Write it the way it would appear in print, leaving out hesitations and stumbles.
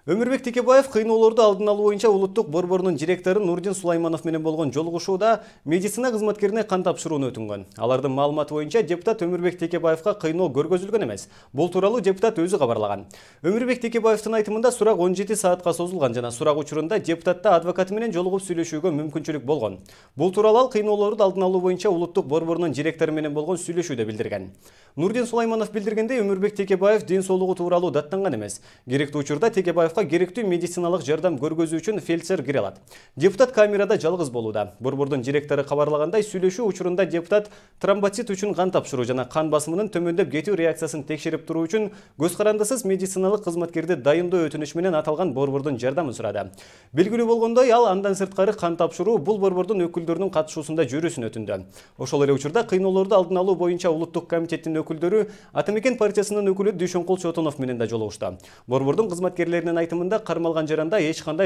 Өмүрбек Текебаев кыйноолорду алдын алуу боюнча улуттук борборунун директору Нурдин Сулайманов менен болгон жолугушууда медицина кызматкерине кан тапшырууну өтүнгөн. Алардын маалыматы боюнча депутат Өмүрбек Текебаевга кыйноо көргөзүлгөн эмес. Бул тууралуу депутат өзү кабарлаган. Өмүрбек Текебаевдин айтымында сурак 17 саатка созулган жана сурак учурунда депутатта адвокаты менен жолугуп сүйлөшүүгө мүмкүнчүлүк болгон. Бул тууралуу ал кыйноолорду алдын алуу боюнча улуттук борборунун директору менен болгон сүйлөшүүдө билдирген. Нурдин Сулайманов билдиргендей, Өмүрбек Текебаев ден соолугу тууралуу даттанган эмес. Керектүү учурда Текебаевга керектүү медициналык жардам көргөзүү үчүн фельдшер кире алат. Депутат камерада жалгыз болууда. Борбордун директору кабарлагандай, сүйлөшүү учурунда депутат тромбоцит үчүн кан тапшыруу жана кан басымынын төмөндөп кетүү реакциясын текшерип туруу үчүн көз карандысыз медициналык кызматкерди дайындоо өтүнүш менен аталган борбордун жардамын сурады. Белгилүү болгондой, ал андан сырткары кан тапшыруу бул борбордун өкүлдөрүнүн катышуусунда жүрүүсүн өтүндү. Ошол эле учурда кыйноолорду алдын алуу боюнча улуттук комитеттин өкүлдөрү Атамекен партиясынын өкүлү Дүйшөнкул Чотонов менен да жолугушту. Борбордун кызматкерлеринин айтымында кармалган жаранда эч кандай